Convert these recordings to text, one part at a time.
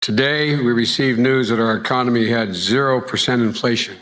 Today, we received news that our economy had 0% inflation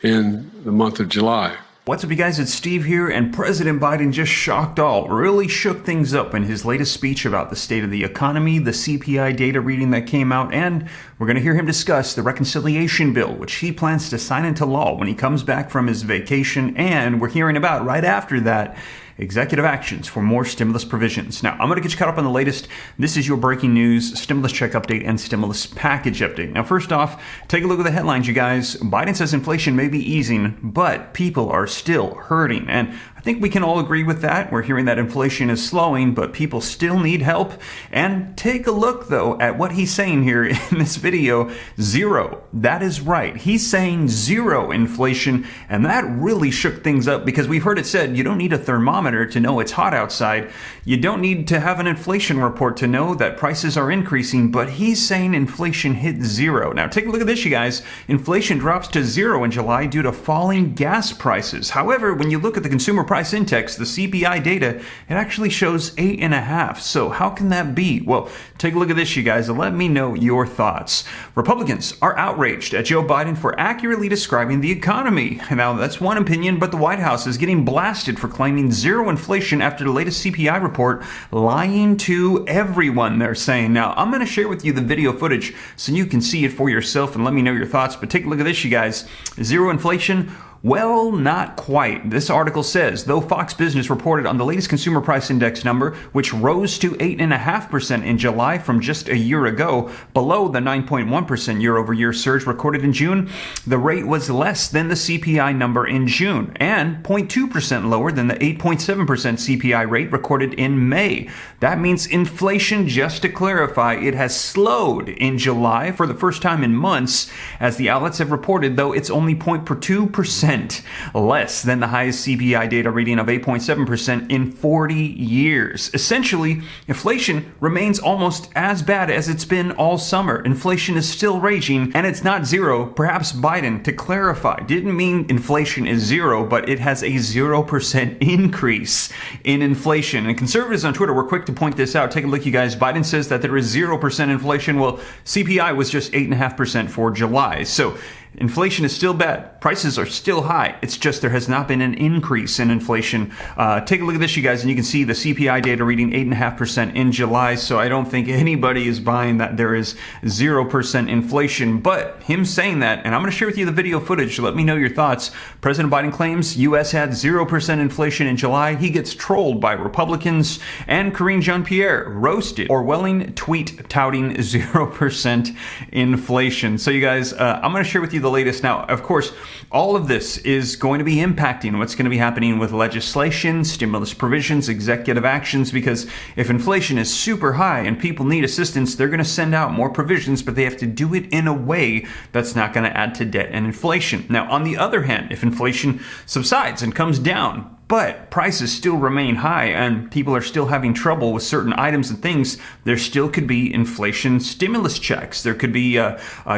in the month of July. What's up, you guys? It's Steve here, and President Biden just really shook things up in his latest speech about the state of the economy, the CPI data reading that came out, and we're going to hear him discuss the reconciliation bill, which he plans to sign into law when he comes back from his vacation, and we're hearing about, right after that, executive actions for more stimulus provisions. Now, I'm going to get you caught up on the latest. This is your breaking news, stimulus check update, and stimulus package update. Now, first off, take a look at the headlines, you guys. Biden says inflation may be easing, but people are still hurting. And I think we can all agree with that. We're hearing that inflation is slowing, but people still need help. And take a look, though, at what he's saying here in this video. Zero. That is right. He's saying zero inflation, and that really shook things up because we've heard it said you don't need a thermometer to know it's hot outside. You don't need to have an inflation report to know that prices are increasing, but he's saying inflation hit zero. Now, take a look at this, you guys. Inflation drops to zero in July due to falling gas prices. However, when you look at the consumer price index, the CPI data, it actually shows 8.5. So how can that be? Well, take a look at this, you guys, and let me know your thoughts. Republicans are outraged at Joe Biden for accurately describing the economy. Now, that's one opinion, but the White House is getting blasted for claiming zero inflation after the latest CPI report, lying to everyone, they're saying. Now, I'm going to share with you the video footage so you can see it for yourself and let me know your thoughts. But take a look at this, you guys. Zero inflation? Well, not quite. This article says, though Fox Business reported on the latest consumer price index number, which rose to 8.5% in July from just a year ago, below the 9.1% year-over-year surge recorded in June, the rate was less than the CPI number in June and 0.2% lower than the 8.7% CPI rate recorded in May. That means inflation, just to clarify, it has slowed in July for the first time in months, as the outlets have reported, though it's only 0.2% less than the highest CPI data reading of 8.7% in 40 years. Essentially, inflation remains almost as bad as it's been all summer. Inflation is still raging, and it's not zero. Perhaps Biden, to clarify, didn't mean inflation is zero, but it has a 0% increase in inflation. And conservatives on Twitter were quick to point this out. Take a look, you guys. Biden says that there is 0% inflation. Well, CPI was just 8.5% for July. So inflation is still bad. Prices are still high. It's just there has not been an increase in inflation. Take a look at this, you guys, and you can see the CPI data reading 8.5% in July. So I don't think anybody is buying that there is 0% inflation. But him saying that, and I'm going to share with you the video footage. Let me know your thoughts. President Biden claims U.S. had 0% inflation in July. He gets trolled by Republicans, and Karine Jean-Pierre roasted Orwelling tweet touting 0% inflation. So you guys, I'm going to share with you the latest. Now, of course, all of this is going to be impacting what's going to be happening with legislation, stimulus provisions, executive actions, because if inflation is super high and people need assistance, they're going to send out more provisions, but they have to do it in a way that's not going to add to debt and inflation. Now, on the other hand, if inflation subsides and comes down, but prices still remain high and people are still having trouble with certain items and things, there still could be inflation stimulus checks. There could be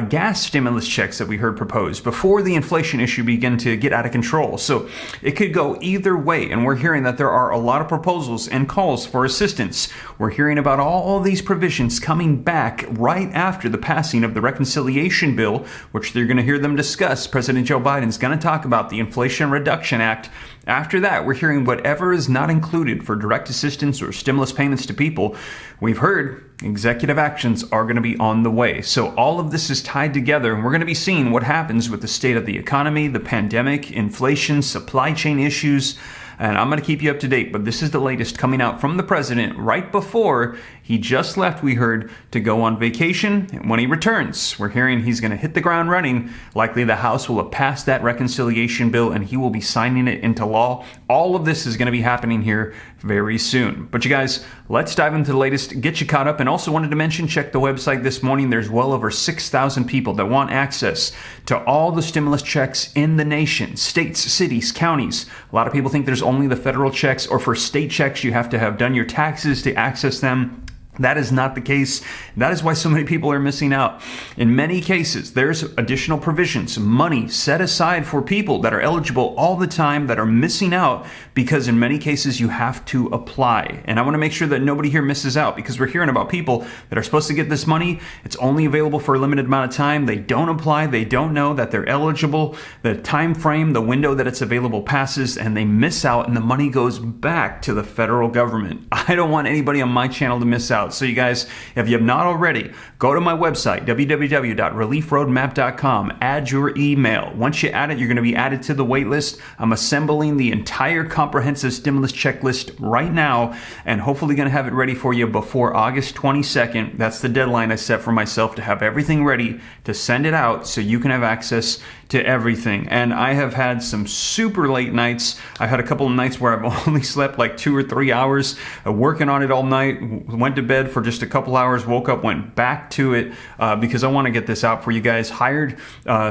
gas stimulus checks that we heard proposed before the inflation issue began to get out of control. So it could go either way, and we're hearing that there are a lot of proposals and calls for assistance. We're hearing about all these provisions coming back right after the passing of the reconciliation bill, which they're going to hear them discuss. President Joe Biden's going to talk about the Inflation Reduction Act. After that, we're hearing whatever is not included for direct assistance or stimulus payments to people. We've heard executive actions are going to be on the way. So all of this is tied together, and we're going to be seeing what happens with the state of the economy, the pandemic, inflation, supply chain issues. And I'm going to keep you up to date, but this is the latest coming out from the president right before he just left, we heard, to go on vacation. And when he returns, we're hearing he's going to hit the ground running. Likely the House will have passed that reconciliation bill and he will be signing it into law. All of this is going to be happening here very soon. But you guys, let's dive into the latest, get you caught up. And also wanted to mention, check the website this morning. There's well over 6,000 people that want access to all the stimulus checks in the nation, states, cities, counties. A lot of people think there's only the federal checks, or for state checks, you have to have done your taxes to access them. That is not the case. That is why so many people are missing out. In many cases, there's additional provisions, money set aside for people that are eligible all the time that are missing out because in many cases you have to apply. And I want to make sure that nobody here misses out because we're hearing about people that are supposed to get this money. It's only available for a limited amount of time. They don't apply. They don't know that they're eligible. The time frame, the window that it's available passes, and they miss out and the money goes back to the federal government. I don't want anybody on my channel to miss out. So you guys, if you have not already, go to my website, www.reliefroadmap.com, add your email. Once you add it, you're going to be added to the wait list. I'm assembling the entire comprehensive stimulus checklist right now and hopefully going to have it ready for you before August 22nd. That's the deadline I set for myself to have everything ready to send it out so you can have access to everything. And I have had some super late nights. I've had a couple of nights where I've only slept like 2 or 3 hours, working on it all night, went to bed for just a couple hours, woke up, went back to it because I want to get this out for you guys. Hired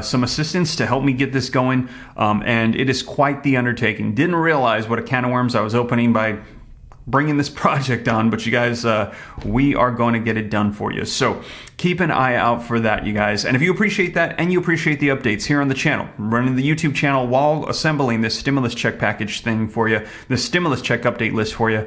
some assistants to help me get this going, and it is quite the undertaking. Didn't realize what a can of worms I was opening by bringing this project on, but you guys, we are going to get it done for you. So keep an eye out for that, you guys. And if you appreciate that and you appreciate the updates here on the channel, running the YouTube channel while assembling this stimulus check package thing for you, the stimulus check update list for you,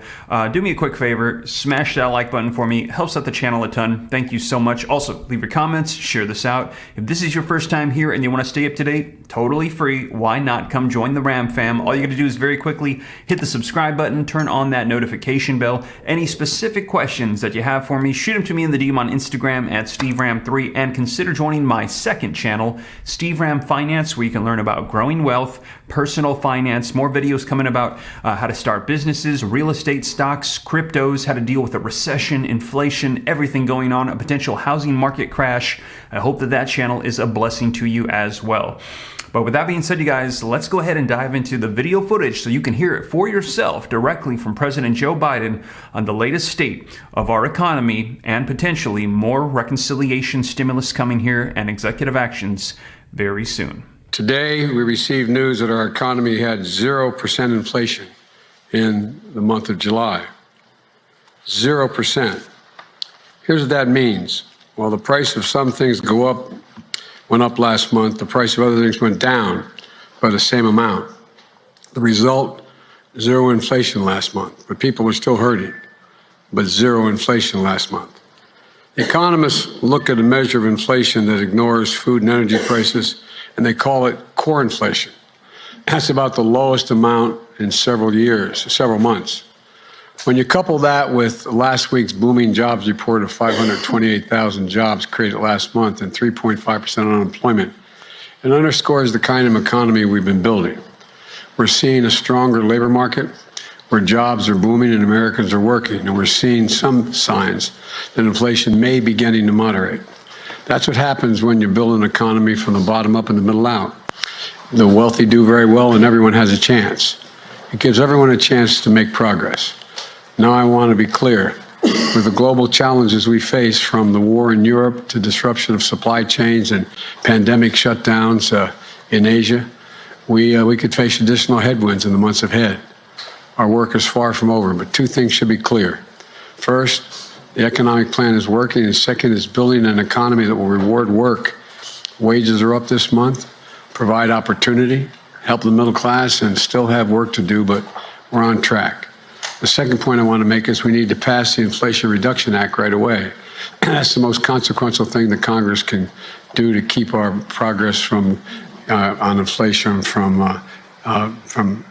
do me a quick favor, smash that like button for me. It helps out the channel a ton. Thank you so much. Also, leave your comments, share this out. If this is your first time here and you want to stay up to date, totally free. Why not come join the Ram fam? All you got to do is very quickly hit the subscribe button, turn on that notification bell. Any specific questions that you have for me, shoot them to me in the DM on Instagram at SteveRam3, and consider joining my second channel, Steve Ram Finance, where you can learn about growing wealth, personal finance, more videos coming about how to start businesses, real estate, stocks, cryptos, how to deal with a recession, inflation, everything going on, a potential housing market crash. I hope that that channel is a blessing to you as well. But with that being said, you guys, let's go ahead and dive into the video footage so you can hear it for yourself directly from President Joe Biden on the latest state of our economy and potentially more reconciliation stimulus coming here and executive actions very soon. Today, we received news that our economy had 0% inflation in the month of July. 0%. Here's what that means. While the price of some things went up last month, the price of other things went down by the same amount. The result, zero inflation last month, but people were still hurting, but zero inflation last month. Economists look at a measure of inflation that ignores food and energy prices, and they call it core inflation. That's about the lowest amount in several months. When you couple that with last week's booming jobs report of 528,000 jobs created last month and 3.5% unemployment, it underscores the kind of economy we've been building. We're seeing a stronger labor market where jobs are booming and Americans are working, and we're seeing some signs that inflation may be beginning to moderate. That's what happens when you build an economy from the bottom up and the middle out. The wealthy do very well and everyone has a chance. It gives everyone a chance to make progress. Now I want to be clear. With the global challenges we face, from the war in Europe to disruption of supply chains and pandemic shutdowns in Asia, we could face additional headwinds in the months ahead. Our work is far from over, but two things should be clear. First, the economic plan is working, and second is building an economy that will reward work. Wages are up this month, provide opportunity, help the middle class, and still have work to do, but we're on track. The second point I want to make is we need to pass the Inflation Reduction Act right away. That's the most consequential thing that Congress can do to keep our progress on inflation from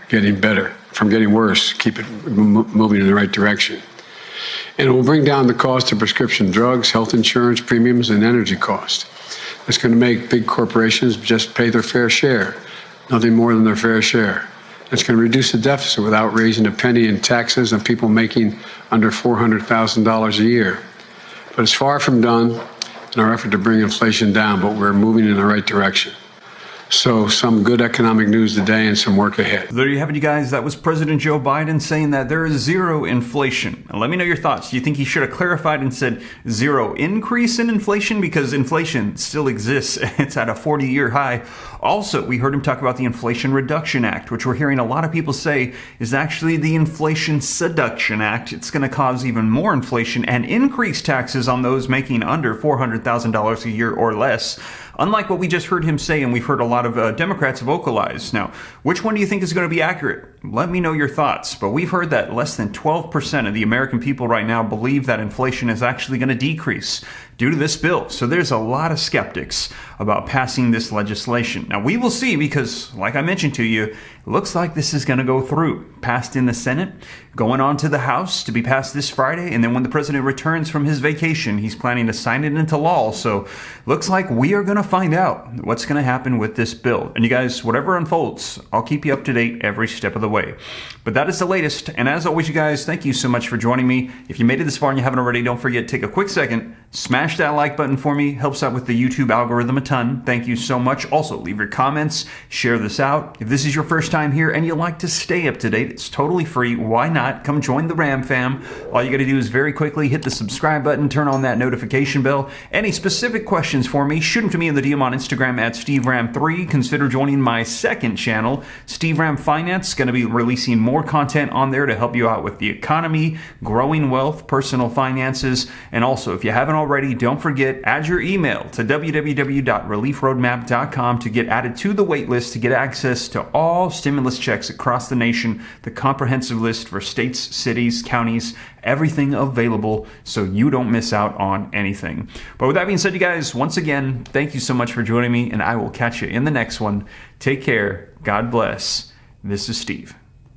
getting better, from getting worse, keep it moving in the right direction. And it will bring down the cost of prescription drugs, health insurance premiums, and energy costs. It's going to make big corporations just pay their fair share, nothing more than their fair share. It's going to reduce the deficit without raising a penny in taxes on people making under $400,000 a year. But it's far from done in our effort to bring inflation down, but we're moving in the right direction. So some good economic news today and some work ahead. There you have it, you guys. That was President Joe Biden saying that there is zero inflation. Now, let me know your thoughts. Do you think he should have clarified and said zero increase in inflation? Because inflation still exists. It's at a 40-year high. Also, we heard him talk about the Inflation Reduction Act, which we're hearing a lot of people say is actually the Inflation Seduction Act. It's going to cause even more inflation and increase taxes on those making under $400,000 a year or less. Unlike what we just heard him say, and we've heard a lot of Democrats vocalize. Now, which one do you think is going to be accurate? Let me know your thoughts. But we've heard that less than 12% of the American people right now believe that inflation is actually going to decrease due to this bill. So there's a lot of skeptics about passing this legislation. Now, we will see because, like I mentioned to you, it looks like this is going to go through. Passed in the Senate, going on to the House to be passed this Friday, and then when the president returns from his vacation, he's planning to sign it into law. So looks like we are going to find out what's going to happen with this bill. And you guys, whatever unfolds, I'll keep you up to date every step of the way. But that is the latest. And as always, you guys, thank you so much for joining me. If you made it this far and you haven't already, don't forget, take a quick second, smash that like button for me. Helps out with the YouTube algorithm a ton. Thank you so much. Also, leave your comments, share this out. If this is your first time here and you like to stay up to date, it's totally free. Why not? Come join the Ram fam. All you got to do is very quickly hit the subscribe button, turn on that notification bell. Any specific questions for me, shoot them to me in the DM on Instagram at SteveRam3. Consider joining my second channel, Steve Ram Finance. Going to be releasing more content on there to help you out with the economy, growing wealth, personal finances, and also, if you haven't already, don't forget, add your email to www.reliefroadmap.com to get added to the wait list to get access to all stimulus checks across the nation, the comprehensive list for states, cities, counties, everything available so you don't miss out on anything. But with that being said, you guys, once again, thank you so much for joining me, and I will catch you in the next one. Take care. God bless. This is Steve.